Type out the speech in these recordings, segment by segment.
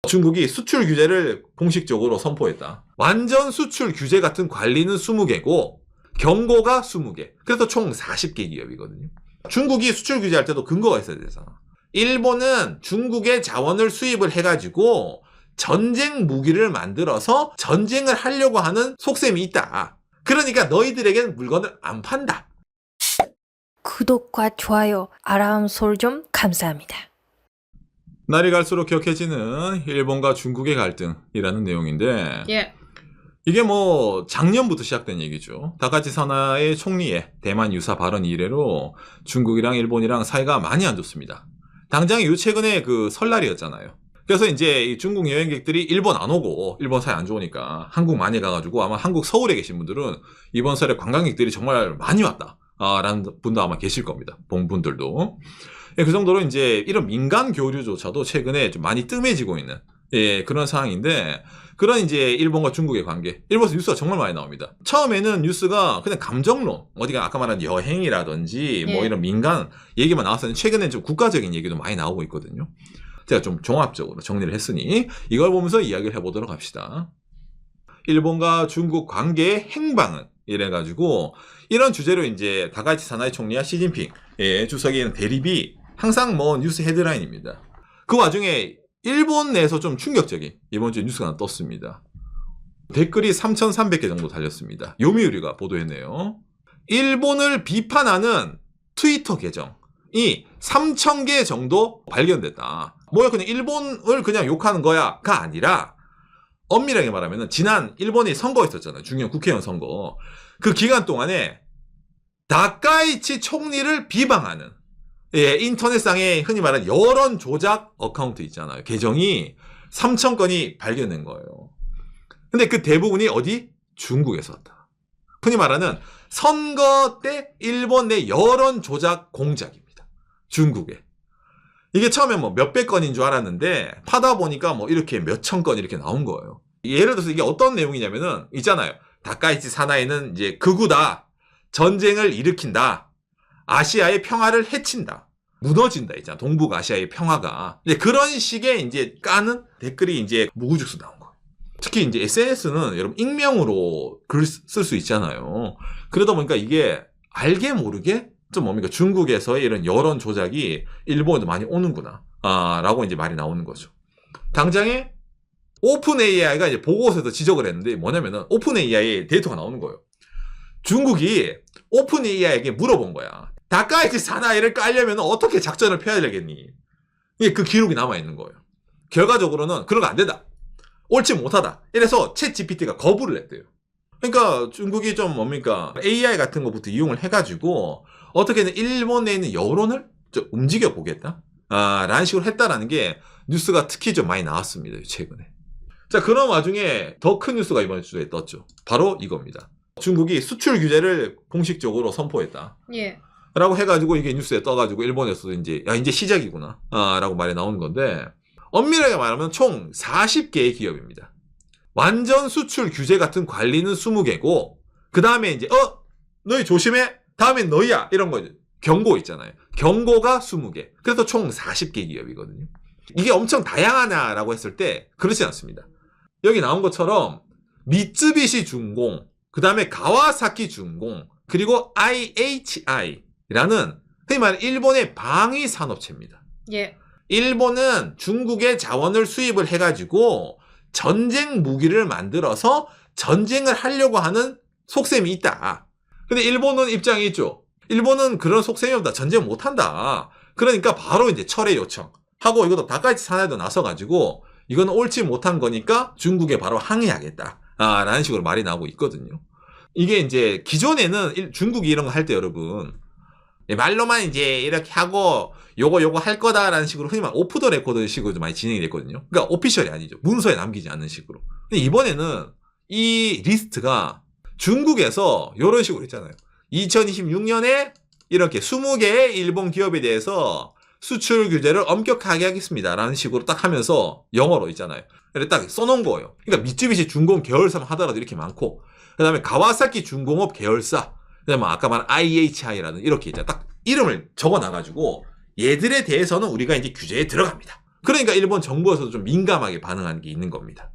중국이 수출 규제를 공식적으로 선포했다. 완전 수출 규제 같은 관리는 20개고 경고가 20개. 그래서 총 40개 기업이거든요. 중국이 수출 규제할 때도 근거가 있어야 되잖아. 일본은 중국의 자원을 수입을 해가지고 전쟁 무기를 만들어서 전쟁을 하려고 하는 속셈이 있다. 그러니까 너희들에게는 물건을 안 판다. 구독과 좋아요, 알람 소리 좀 감사합니다. 날이 갈수록 격해지는 일본과 중국의 갈등이라는 내용인데 예. 이게 뭐 작년부터 시작된 얘기죠. 다카치 사나의 총리의 대만 유사 발언 이래로 중국이랑 일본이랑 사이가 많이 안 좋습니다. 당장 요 최근에 그 설날이었잖아요. 그래서 이제 이 중국 여행객들이 일본 안 오고 일본 사이 안 좋으니까 한국 많이 가가지고 아마 한국 서울에 계신 분들은 이번 설에 관광객들이 정말 많이 왔다. 라는 분도 아마 계실 겁니다. 본 분들도. 예, 그 정도로 이제 이런 민간 교류조차도 최근에 좀 많이 뜸해지고 있는 그런 상황인데 그런 이제 일본과 중국의 관계. 일본에서 뉴스가 정말 많이 나옵니다. 처음에는 뉴스가 그냥 감정론, 어디가 아까 말한 여행이라든지 뭐 이런 민간 얘기만 나왔었는데 최근엔 좀 국가적인 얘기도 많이 나오고 있거든요. 제가 좀 종합적으로 정리를 했으니 이걸 보면서 이야기를 해보도록 합시다. 일본과 중국 관계의 행방은 이래가지고 이런 주제로 이제 다카이치 사나이 총리와 시진핑 주석의 대립이 항상 뭐 뉴스 헤드라인입니다. 그 와중에 일본 내에서 좀 충격적인 이번 주에 뉴스가 하나 떴습니다. 댓글이 3,300개 정도 달렸습니다. 요미우리가 보도했네요. 일본을 비판하는 트위터 계정이 3,000개 정도 발견됐다. 뭐야 그냥 일본을 그냥 욕하는 거야가 아니라 엄밀하게 말하면 지난 일본이 선거 있었잖아요. 중요한 국회의원 선거. 그 기간 동안에 다카이치 총리를 비방하는 인터넷상에 흔히 말하는 여론 조작 어카운트 있잖아요. 계정이 3,000건이 발견된 거예요. 근데 그 대부분이 어디? 중국에서 왔다. 흔히 말하는 선거 때 일본 내 여론 조작 공작입니다. 중국에. 이게 처음에 뭐 몇백 건인 줄 알았는데 파다 보니까 뭐 이렇게 몇천 건 이렇게 나온 거예요. 예를 들어서 이게 어떤 내용이냐면은 있잖아요. 다카이치 사나이는 이제 극우다. 전쟁을 일으킨다. 아시아의 평화를 해친다. 무너진다 있잖아. 동북아시아의 평화가. 근데 그런 식의 이제 까는 댓글이 이제 무구죽수 나온 거예요. 특히 이제 SNS는 여러분 익명으로 글 쓸 수 있잖아요. 그러다 보니까 이게 알게 모르게 좀 뭡니까 중국에서의 이런 여론 조작이 일본에도 많이 오는구나 라고 이제 말이 나오는 거죠. 당장에 오픈 AI가 이제 보고서에서 지적을 했는데 뭐냐면은 오픈 AI 데이터가 나오는 거예요. 중국이 오픈 AI에게 물어본 거야. 다카이치 사나이를 깔려면 어떻게 작전을 펴야 되겠니? 이게 그 기록이 남아있는 거예요. 결과적으로는 그런 거 안 된다. 옳지 못하다. 이래서 챗 GPT가 거부를 했대요. 그러니까 중국이 좀 뭡니까 AI 같은 것부터 이용을 해가지고 어떻게든 일본에 있는 여론을 좀 움직여 보겠다 라는 식으로 했다라는 게 뉴스가 특히 좀 많이 나왔습니다. 최근에. 자, 그런 와중에 더 큰 뉴스가 이번 주에 떴죠. 바로 이겁니다. 중국이 수출 규제를 공식적으로 선포했다. 예. 라고 해가지고 이게 뉴스에 떠가지고 일본에서도 이제 이제 시작이구나 라고 말이 나오는 건데 엄밀하게 말하면 총 40개의 기업입니다. 완전 수출 규제 같은 관리는 20개고 그 다음에 이제 너희 조심해 다음엔 너희야 이런 거 경고 있잖아요. 경고가 20개. 그래서 총 40개 기업이거든요. 이게 엄청 다양하냐라고 했을 때 그렇지 않습니다. 여기 나온 것처럼 미쯔비시 중공, 그 다음에 가와사키 중공, 그리고 IHI라는 흔히 말하는 일본의 방위 산업체입니다. 예. 일본은 중국의 자원을 수입을 해가지고 전쟁 무기를 만들어서 전쟁을 하려고 하는 속셈이 있다. 근데 일본은 입장이 있죠. 일본은 그런 속셈이 없다. 전쟁 못한다. 그러니까 바로 이제 철회 요청하고 이것도 다카이치 사나이도 나서가지고 이건 옳지 못한 거니까 중국에 바로 항의하겠다. 라는 식으로 말이 나오고 있거든요. 이게 이제 기존에는 중국이 이런 거 할 때 여러분 말로만 이제 이렇게 하고 요거 할 거다라는 식으로 흔히 말 오프 더 레코드 식으로 좀 많이 진행이 됐거든요. 그러니까 오피셜이 아니죠. 문서에 남기지 않는 식으로. 근데 이번에는 이 리스트가 중국에서 이런 식으로 있잖아요. 2026년에 이렇게 20개의 일본 기업에 대해서 수출 규제를 엄격하게 하겠습니다. 라는 식으로 딱 하면서 영어로 있잖아요. 그래서 딱 써놓은 거예요. 그러니까 미쯔비시 중공 계열사만 하더라도 이렇게 많고 그 다음에 가와사키 중공업 계열사 그 다음에 아까 말한 IHI라는 이렇게 이제 딱 이름을 적어놔가지고 얘들에 대해서는 우리가 이제 규제에 들어갑니다. 그러니까 일본 정부에서도 좀 민감하게 반응하는 게 있는 겁니다.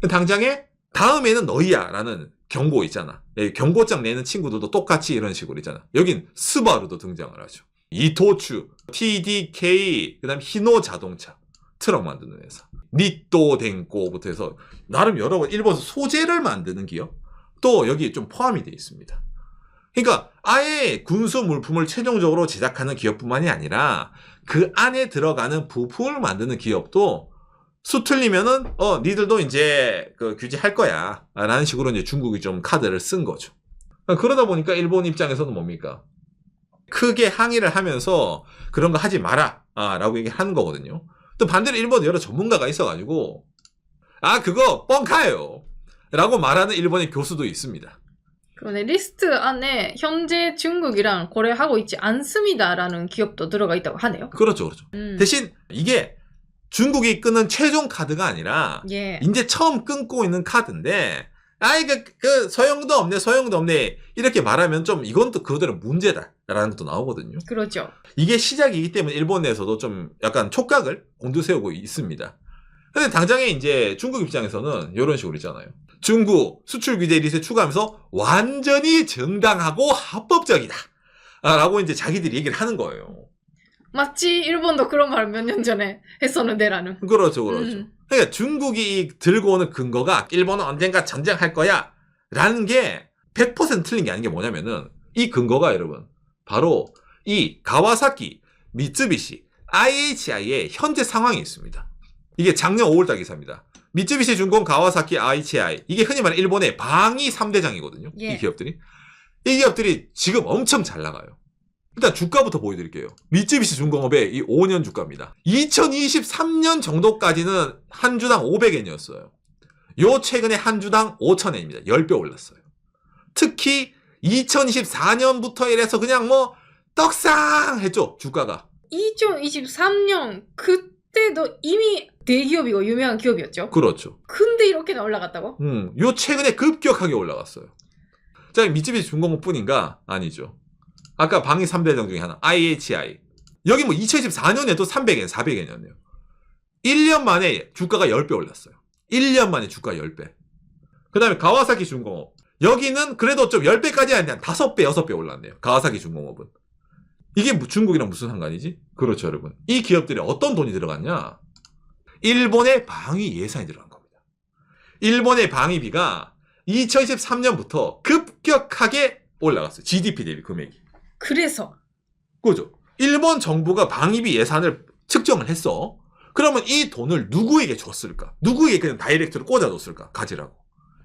당장에 다음에는 너희야 라는 경고 있잖아. 경고장 내는 친구들도 똑같이 이런 식으로 있잖아. 여긴 스바루도 등장을 하죠. 이토추, TDK, 그 다음 히노 자동차, 트럭 만드는 회사. 니또 덴코부터 해서 나름 여러 번 일본에서 소재를 만드는 기업 또 여기 좀 포함이 되어 있습니다. 그러니까 아예 군수 물품을 최종적으로 제작하는 기업뿐만이 아니라 그 안에 들어가는 부품을 만드는 기업도 수 틀리면은 니들도 이제 그 규제할 거야 라는 식으로 이제 중국이 좀 카드를 쓴 거죠. 그러다 보니까 일본 입장에서는 뭡니까? 크게 항의를 하면서 그런 거 하지 마라 라고 얘기하는 거거든요. 또 반대로 일본에 여러 전문가가 있어가지고 그거 뻥카예요 라고 말하는 일본의 교수도 있습니다. 그러네. 리스트 안에 현재 중국이랑 거래하고 있지 않습니다라는 기업도 들어가 있다고 하네요. 그렇죠. 음. 대신 이게 중국이 끊는 최종 카드가 아니라 예. 이제 처음 끊고 있는 카드인데 소용도 없네 이렇게 말하면 좀 이건 또 그대로 문제다라는 것도 나오거든요. 그렇죠. 이게 시작이기 때문에 일본 내에서도 좀 약간 촉각을 곤두세우고 있습니다. 근데 당장에 이제 중국 입장에서는 이런 식으로 있잖아요. 중국 수출 규제 리스트에 추가하면서 완전히 정당하고 합법적이다 라고 이제 자기들이 얘기를 하는 거예요. 마치 일본도 그런 말 몇 년 전에 했었는데라는. 그렇죠. 그러니까 중국이 들고 오는 근거가 일본은 언젠가 전쟁할 거야 라는 게 100% 틀린 게 아닌 게 뭐냐면은 이 근거가 여러분 바로 이 가와사키, 미쯔비시, IHI의 현재 상황이 있습니다. 이게 작년 5월달 기사입니다. 미쯔비시 중공, 가와사키, IHI 이게 흔히 말하는 일본의 방위 3대장이거든요. 예. 이 기업들이 지금 엄청 잘 나가요. 일단 주가부터 보여드릴게요. 미쯔비시 중공업의 이 5년 주가입니다. 2023년 정도까지는 한 주당 500엔이었어요. 요 최근에 한 주당 5,000엔입니다. 10배 올랐어요. 특히 2024년부터 이래서 그냥 뭐 떡상했죠. 주가가. 2023년 그때도 이미 대기업이고 유명한 기업이었죠. 그렇죠. 근데 이렇게나 올라갔다고? 요 최근에 급격하게 올라갔어요. 자, 미쯔비시 중공업뿐인가? 아니죠. 아까 방위 3대장 중에 하나, IHI. 여기 뭐 2024년에도 300엔, 400엔이었네요. 1년 만에 주가가 10배 올랐어요. 1년 만에 주가 10배. 그 다음에 가와사키 중공업. 여기는 그래도 좀 10배까지 아닌데 한 5배, 6배 올랐네요. 가와사키 중공업은. 이게 중국이랑 무슨 상관이지? 그렇죠, 여러분. 이 기업들이 어떤 돈이 들어갔냐? 일본의 방위 예산이 들어간 겁니다. 일본의 방위비가 2023년부터 급격하게 올라갔어요. GDP 대비 금액이. 그래서 그죠? 일본 정부가 방위비 예산을 측정을 했어. 그러면 이 돈을 누구에게 줬을까? 누구에게 그냥 다이렉트로 꽂아줬을까? 가지라고.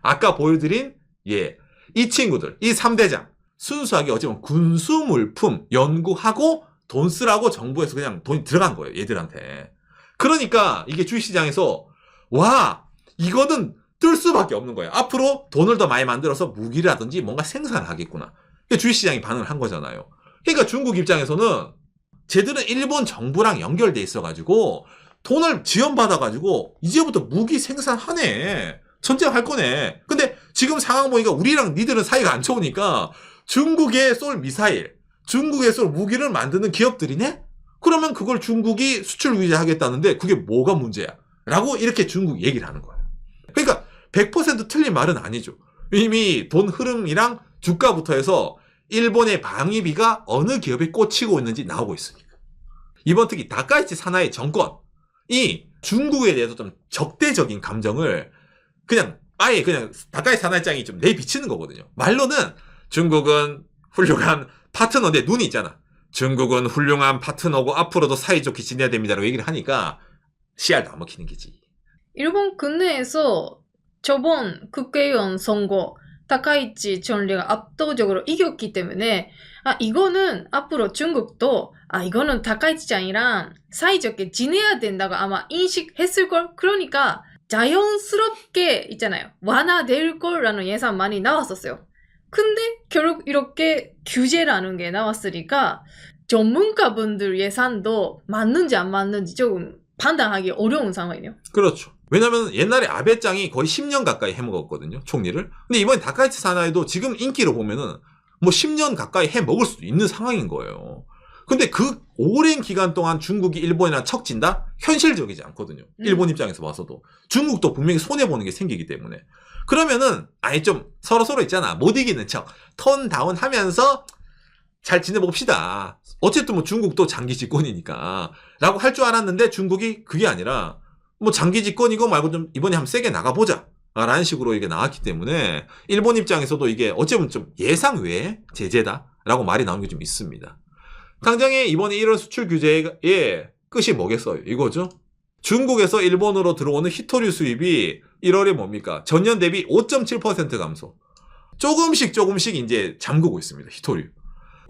아까 보여드린 이 친구들, 이 3대장 순수하게 어찌보면 군수물품 연구하고 돈 쓰라고 정부에서 그냥 돈이 들어간 거예요. 얘들한테. 그러니까 이게 주식시장에서 와 이거는 뜰 수밖에 없는 거예요. 앞으로 돈을 더 많이 만들어서 무기라든지 뭔가 생산을 하겠구나. 주식시장이 반응을 한 거잖아요. 그러니까 중국 입장에서는 쟤들은 일본 정부랑 연결돼 있어가지고 돈을 지원받아가지고 이제부터 무기 생산하네. 전쟁할 거네. 근데 지금 상황 보니까 우리랑 니들은 사이가 안 좋으니까 중국에 쏠 미사일, 중국에 쏠 무기를 만드는 기업들이네? 그러면 그걸 중국이 수출 규제하겠다는데 그게 뭐가 문제야? 라고 이렇게 중국 얘기를 하는 거예요. 그러니까 100% 틀린 말은 아니죠. 이미 돈 흐름이랑 주가부터 해서 일본의 방위비가 어느 기업에 꽂히고 있는지 나오고 있으니까. 이번 특히 다카이치 사나이 정권이 중국에 대해서 좀 적대적인 감정을 아예 다카이치 사나이짱이 좀 내비치는 거거든요. 말로는 중국은 훌륭한 파트너인데 눈이 있잖아. 중국은 훌륭한 파트너고 앞으로도 사이좋게 지내야 됩니다라고 얘기를 하니까 씨알도 안 먹히는 게지. 일본 국내에서 저번 국회의원 선거 다카이치 총리가 압도적으로 이겼기 때문에 이거는 앞으로 중국도 이거는 다카이치짱이랑 사이좋게 지내야 된다고 아마 인식했을걸? 그러니까 자연스럽게 있잖아요. 완화될 거라는 예상 많이 나왔었어요. 근데 결국 이렇게 규제라는 게 나왔으니까 전문가분들 예산도 맞는지 안 맞는지 조금 판단하기 어려운 상황이네요. 그렇죠. 왜냐면 옛날에 아베짱이 거의 10년 가까이 해먹었거든요. 총리를. 근데 이번에 다카이치 사나이도 지금 인기로 보면은 뭐 10년 가까이 해먹을 수도 있는 상황인 거예요. 근데 그 오랜 기간 동안 중국이 일본이랑 척진다? 현실적이지 않거든요. 일본 입장에서 봐서도. 중국도 분명히 손해보는 게 생기기 때문에. 그러면은 아예 좀 서로서로 있잖아. 못 이기는 척. 톤 다운 하면서 잘 지내봅시다. 어쨌든 뭐 중국도 장기 집권이니까. 라고 할 줄 알았는데 중국이 그게 아니라 뭐 장기 집권이고 말고 좀 이번에 한번 세게 나가보자. 라는 식으로 이게 나왔기 때문에 일본 입장에서도 이게 어쩌면 좀 예상 외의 제재다. 라고 말이 나오는 게 좀 있습니다. 당장에 이번에 1월 수출 규제의 끝이 뭐겠어요? 이거죠. 중국에서 일본으로 들어오는 히토류 수입이 1월에 뭡니까? 전년 대비 5.7% 감소. 조금씩 이제 잠그고 있습니다. 히토류.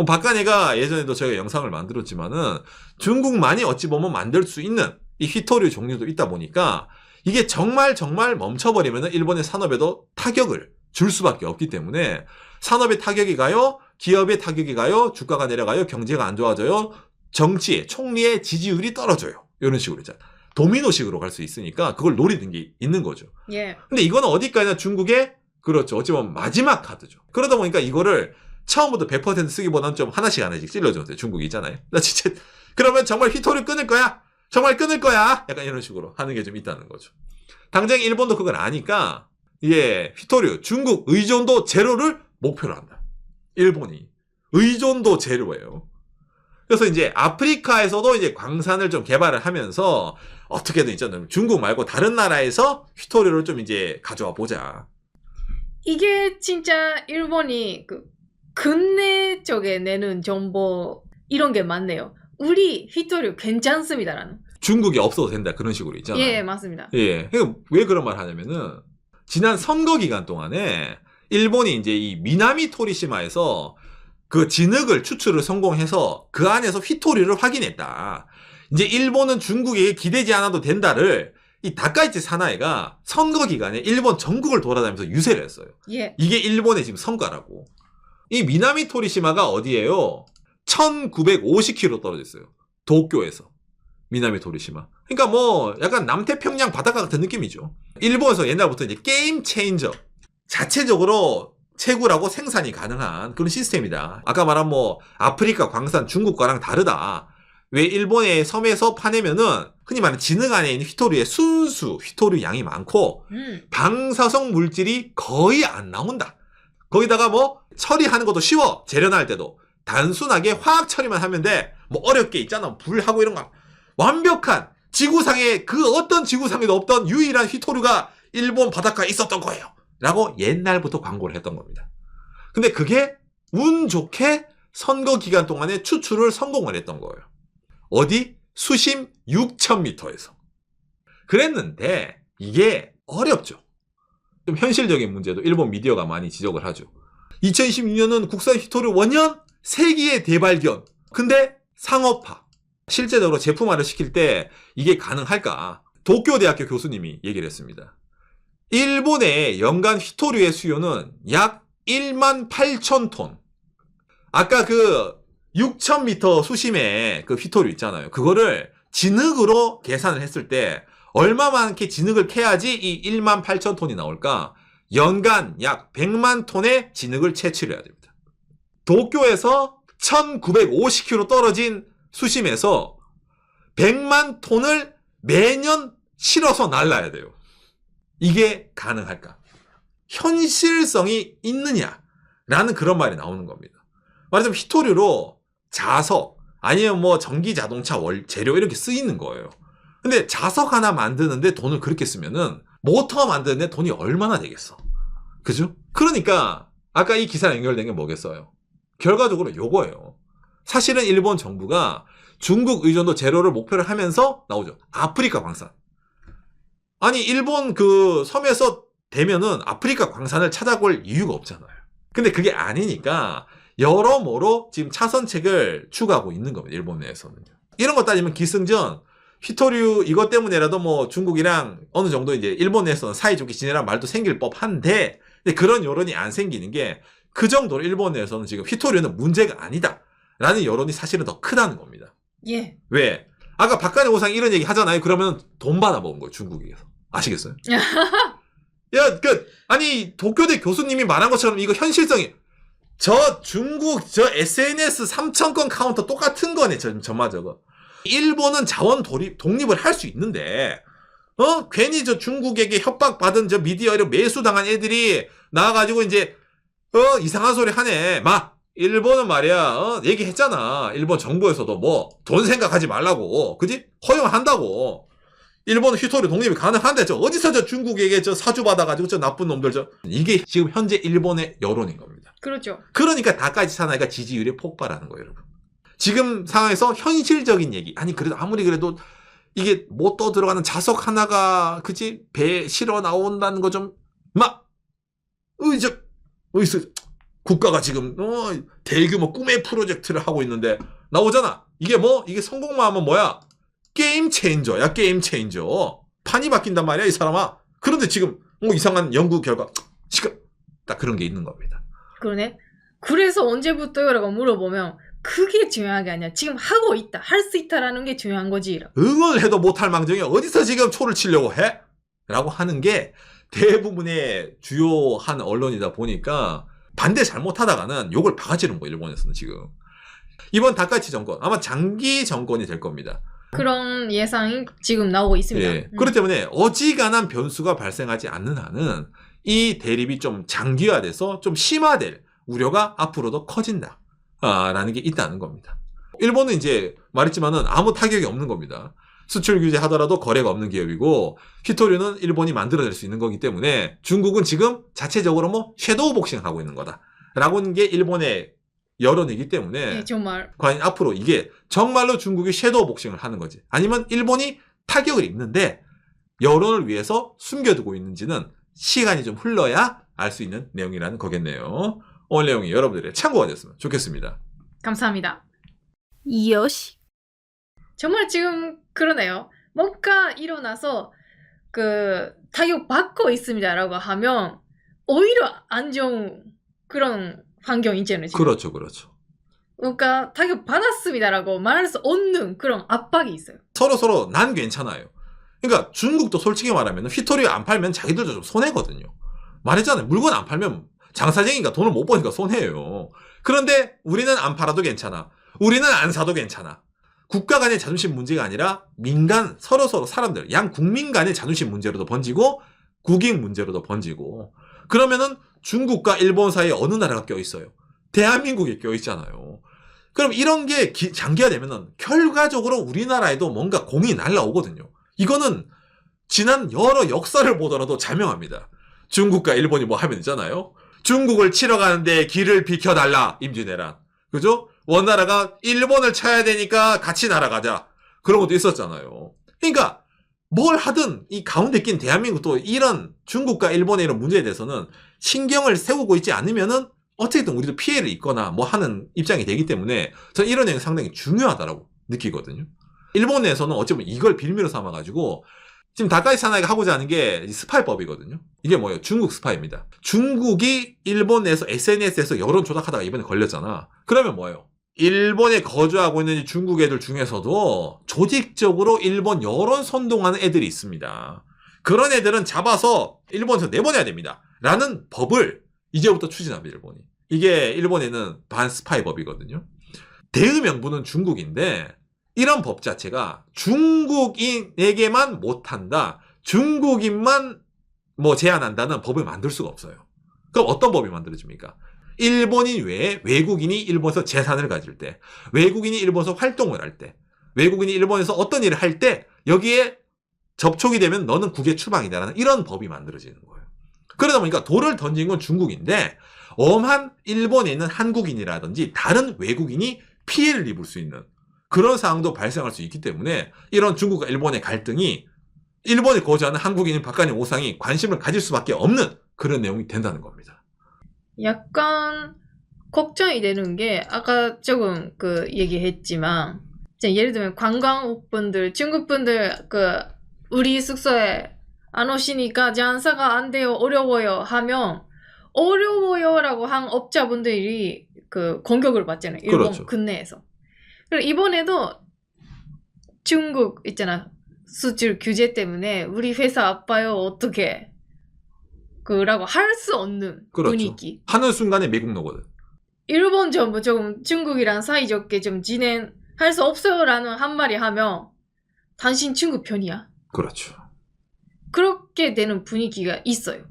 박간혜가 예전에도 저희가 영상을 만들었지만은 중국만이 어찌 보면 만들 수 있는 이 히토류 종류도 있다 보니까 이게 정말 멈춰버리면은 일본의 산업에도 타격을 줄 수밖에 없기 때문에 산업에 타격이 가요, 기업에 타격이 가요, 주가가 내려가요, 경제가 안 좋아져요, 정치의, 총리의 지지율이 떨어져요. 이런 식으로 있잖아요. 도미노식으로 갈 수 있으니까 그걸 노리는 게 있는 거죠. 예. 근데 이거는 어디까지나 중국의 그렇죠. 어찌 보면 마지막 카드죠. 그러다 보니까 이거를 처음부터 100% 쓰기보다는 좀 하나씩 찔러줬어요. 중국이 있잖아요. 나 진짜 그러면 정말 히토류 끊을 거야? 정말 끊을 거야? 약간 이런 식으로 하는 게 좀 있다는 거죠. 당장 일본도 그걸 아니까 예, 히토류 중국 의존도 제로를 목표로 한다. 일본이 의존도 제로예요. 그래서 이제 아프리카에서도 이제 광산을 좀 개발을 하면서 어떻게든 있잖아요. 중국 말고 다른 나라에서 히토류를 좀 이제 가져와 보자. 이게 진짜 일본이 그 근내 쪽에 내는 정보 이런 게 많네요. 우리 히토류 괜찮습니다라는. 중국이 없어도 된다 그런 식으로 있잖아요. 예, 맞습니다. 예, 그러니까 왜 그런 말 하냐면은 지난 선거 기간 동안에 일본이 이제 이 미나미 토리시마에서 그 진흙을 추출을 성공해서 그 안에서 휘토리를 확인했다. 이제 일본은 중국에게 기대지 않아도 된다를 이 다카이치 사나이가 선거 기간에 일본 전국을 돌아다니면서 유세를 했어요. 예. 이게 일본의 지금 성과라고. 이 미나미 토리시마가 어디예요? 1950km 떨어졌어요. 도쿄에서. 미나미 토리시마. 그러니까 뭐 약간 남태평양 바닷가 같은 느낌이죠. 일본에서 옛날부터 이제 게임 체인저 자체적으로 채굴하고 생산이 가능한 그런 시스템이다. 아까 말한 뭐 아프리카 광산 중국 거랑 다르다. 왜 일본의 섬에서 파내면은 흔히 말하는 진흙 안에 있는 휘토류의 순수 휘토류 양이 많고 방사성 물질이 거의 안 나온다. 거기다가 뭐 처리하는 것도 쉬워. 재련할 때도 단순하게 화학 처리만 하면 돼. 뭐 어렵게 있잖아. 불하고 이런 거 완벽한 지구상에 그 어떤 지구상에도 없던 유일한 휘토류가 일본 바닷가에 있었던 거예요. 라고 옛날부터 광고를 했던 겁니다. 근데 그게 운 좋게 선거 기간 동안에 추출을 성공을 했던 거예요. 어디? 수심 6,000m에서. 그랬는데 이게 어렵죠. 좀 현실적인 문제도 일본 미디어가 많이 지적을 하죠. 2026년은 국산 히토류 원년 세기의 대발견. 근데 상업화. 실제적으로 제품화를 시킬 때 이게 가능할까? 도쿄대학교 교수님이 얘기를 했습니다. 일본의 연간 휘토류의 수요는 약 18,000톤. 아까 그 6,000m 수심의 그 휘토류 있잖아요. 그거를 진흙으로 계산을 했을 때 얼마만큼 진흙을 캐야지 이 18,000톤이 나올까? 연간 약 100만 톤의 진흙을 채취를 해야 됩니다. 도쿄에서 1950km 떨어진 수심에서 100만 톤을 매년 실어서 날라야 돼요. 이게 가능할까? 현실성이 있느냐라는 그런 말이 나오는 겁니다. 말하자면 히토류로 자석 아니면 뭐 전기 자동차 재료 이렇게 쓰이는 거예요. 근데 자석 하나 만드는데 돈을 그렇게 쓰면은 모터 만드는데 돈이 얼마나 되겠어? 그죠? 그러니까 아까 이 기사랑 연결된 게 뭐겠어요? 결과적으로 요거예요. 사실은 일본 정부가 중국 의존도 제로를 목표로 하면서 나오죠. 아프리카 광산. 아니 일본 그 섬에서 되면은 아프리카 광산을 찾아볼 이유가 없잖아요. 근데 그게 아니니까 여러모로 지금 차선책을 추구하고 있는 겁니다. 일본 내에서는요. 이런 거 따지면 기승전 휘토류 이것 때문에라도 뭐 중국이랑 어느 정도 이제 일본 내에서는 사이좋게 지내란 말도 생길 법한데 근데 그런 여론이 안 생기는 게 그 정도로 일본 내에서는 지금 휘토류는 문제가 아니다 라는 여론이 사실은 더 크다는 겁니다. 예. 왜? 아까 박간의 오상 이런 얘기 하잖아요. 그러면 돈 받아 먹은 거예요. 중국에서. 아시겠어요? 야, 아니 도쿄대 교수님이 말한 것처럼 이거 현실성이 저 중국 저 SNS 3,000건 카운터 똑같은 거네. 저마저거. 일본은 자원 독립을 할 수 있는데 괜히 저 중국에게 협박받은 저 미디어를 매수당한 애들이 나와가지고 이제 이상한 소리 하네. 일본은 말이야 얘기했잖아. 일본 정부에서도 뭐 돈 생각하지 말라고. 그지? 허용한다고. 일본은 휘토리 독립이 가능한데 저 어디서 저 중국에게 저 사주 받아가지고 저 나쁜 놈들 이게 지금 현재 일본의 여론인 겁니다. 그렇죠. 그러니까 다카이치 사나이가 지지율이 폭발하는 거예요, 여러분. 지금 상황에서 현실적인 얘기. 아니 그래도 아무리 그래도 이게 못 떠 들어가는 자석 하나가 그지 배 실어 나온다는 거 좀 어디서 국가가 지금 대규모 꿈의 프로젝트를 하고 있는데 나오잖아. 이게 성공만 하면 뭐야? 게임 체인저야, 게임 체인저. 판이 바뀐단 말이야, 이 사람아. 그런데 지금 이상한 연구 결과 딱 그런 게 있는 겁니다. 그러네. 그래서 언제부터요라고 물어보면 그게 중요한 게 아니야. 지금 하고 있다. 할 수 있다라는 게 중요한 거지. 응원을 해도 못할 망정에 어디서 지금 초를 치려고 해? 라고 하는 게 대부분의 주요한 언론이다 보니까 반대 잘못하다가는 욕을 바가지는 거예요, 일본에서는 지금. 이번 다카이치 정권, 아마 장기 정권이 될 겁니다. 그런 예상이 지금 나오고 있습니다. 예. 그렇기 때문에 어지간한 변수가 발생하지 않는 한은 이 대립이 좀 장기화돼서 좀 심화될 우려가 앞으로도 커진다. 라는 게 있다는 겁니다. 일본은 이제 말했지만은 아무 타격이 없는 겁니다. 수출 규제 하더라도 거래가 없는 기업이고 휘토류는 일본이 만들어낼 수 있는 거기 때문에 중국은 지금 자체적으로 섀도우 복싱 하고 있는 거다라고 하는 게 일본의 여론이기 때문에 네, 정말 과연 앞으로 이게 정말로 중국이 섀도우 복싱을 하는 거지 아니면 일본이 타격을 입는데 여론을 위해서 숨겨두고 있는지는 시간이 좀 흘러야 알 수 있는 내용이라는 거겠네요. 오늘 내용이 여러분들의 참고가 됐으면 좋겠습니다. 감사합니다. 요시. 정말 지금 그러네요. 뭔가 일어나서 타격 받고 있습니다라고 하면 오히려 안 좋은 그런 환경이 있잖아요. 지금. 그렇죠. 그러니까 타격 받았습니다라고 말할 수 없는 그런 압박이 있어요. 서로 난 괜찮아요. 그러니까 중국도 솔직히 말하면 휘토리 안 팔면 자기들도 좀 손해거든요. 말했잖아요. 물건 안 팔면 장사쟁이가 돈을 못 버니까 손해예요. 그런데 우리는 안 팔아도 괜찮아. 우리는 안 사도 괜찮아. 국가 간의 자존심 문제가 아니라 민간 서로 사람들 양 국민 간의 자존심 문제로도 번지고 국익 문제로도 번지고 그러면은 중국과 일본 사이에 어느 나라가 껴있어요? 대한민국에 껴있잖아요. 그럼 이런 게 장기화되면은 결과적으로 우리나라에도 뭔가 공이 날라오거든요. 이거는 지난 여러 역사를 보더라도 자명합니다. 중국과 일본이 뭐 하면 있잖아요. 중국을 치러 가는데 길을 비켜달라. 임진왜란. 그죠? 원나라가 일본을 쳐야 되니까 같이 날아가자. 그런 것도 있었잖아요. 그러니까 뭘 하든 이 가운데 낀 대한민국도 이런 중국과 일본의 이런 문제에 대해서는 신경을 세우고 있지 않으면은 어쨌든 우리도 피해를 입거나 뭐 하는 입장이 되기 때문에 저는 이런 내용이 상당히 중요하다고 느끼거든요. 일본 내에서는 어쩌면 이걸 빌미로 삼아가지고 지금 다카이치 사나이가 하고자 하는 게 스파이법이거든요. 이게 뭐예요? 중국 스파이입니다. 중국이 일본 내에서 SNS에서 여론 조작하다가 이번에 걸렸잖아. 그러면 뭐예요? 일본에 거주하고 있는 중국 애들 중에서도 조직적으로 일본 여론 선동하는 애들이 있습니다. 그런 애들은 잡아서 일본에서 내보내야 됩니다. 라는 법을 이제부터 추진합니다, 일본이. 이게 일본에는 반스파이법이거든요. 대의명분은 중국인데 이런 법 자체가 중국인에게만 못한다. 중국인만 제한한다는 법을 만들 수가 없어요. 그럼 어떤 법이 만들어집니까? 일본인 외에 외국인이 일본에서 재산을 가질 때, 외국인이 일본에서 활동을 할 때, 외국인이 일본에서 어떤 일을 할 때 여기에 접촉이 되면 너는 국외 추방이다라는 이런 법이 만들어지는 거예요. 그러다 보니까 돌을 던진 건 중국인데 엄한 일본에 있는 한국인이라든지 다른 외국인이 피해를 입을 수 있는 그런 상황도 발생할 수 있기 때문에 이런 중국과 일본의 갈등이 일본에 거주하는 한국인 박간의 오상이 관심을 가질 수밖에 없는 그런 내용이 된다는 겁니다. 약간 걱정이 되는 게 아까 조금 얘기했지만 예를 들면 관광객분들 중국분들 우리 숙소에 안 오시니까 장사가 안 돼요 어려워요 하면 어려워요라고 한 업자분들이 공격을 받잖아요. 일본 그렇죠. 국내에서. 그리고 이번에도 중국 있잖아. 수출 규제 때문에 우리 회사 아파요 어떻게 라고 할 수 없는 그렇죠. 분위기. 하는 순간에 매국노거든. 일본 정부 조금 중국이랑 사이좋게 좀 진행할 수 없어요라는 한마디 하면 당신 중국 편이야. 그렇죠. 그렇게 되는 분위기가 있어요.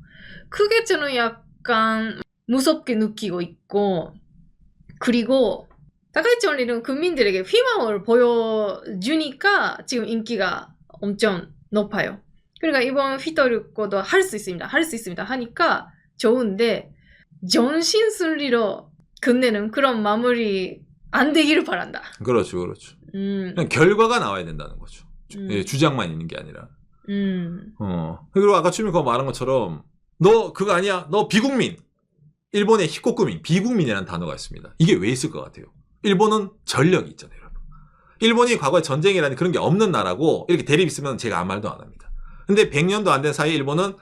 그게 저는 약간 무섭게 느끼고 있고, 그리고 다카이치 원리는 국민들에게 희망을 보여주니까 지금 인기가 엄청 높아요. 그러니까 이번 휘토르코도 할 수 있습니다. 할 수 있습니다. 하니까 좋은데 정신순리로 끝내는 그런 마무리 안 되기를 바란다. 그렇죠, 그렇죠. 그냥 결과가 나와야 된다는 거죠. 예, 주장만 있는 게 아니라. 그리고 아까 추미코가 말한 것처럼 너 그거 아니야? 너 비국민. 일본의 히코쿠민, 비국민이라는 단어가 있습니다. 이게 왜 있을 것 같아요? 일본은 전력이 있잖아요, 여러분. 일본이 과거에 전쟁이라는 그런 게 없는 나라고 이렇게 대립 있으면 제가 아무 말도 안 합니다. 근데 100년도 안 된 사이에 일본은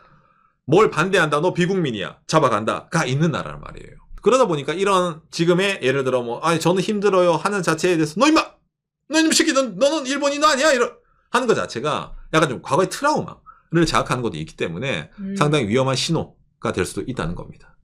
뭘 반대한다, 너 비국민이야, 잡아간다가 있는 나라란 말이에요. 그러다 보니까 이런 지금의 예를 들어 뭐 아니 저는 힘들어요 하는 자체에 대해서 너 임마! 너 이놈 새끼 너는 일본인 아니야? 하는 것 자체가 약간 좀 과거의 트라우마를 자극하는 것도 있기 때문에 상당히 위험한 신호가 될 수도 있다는 겁니다.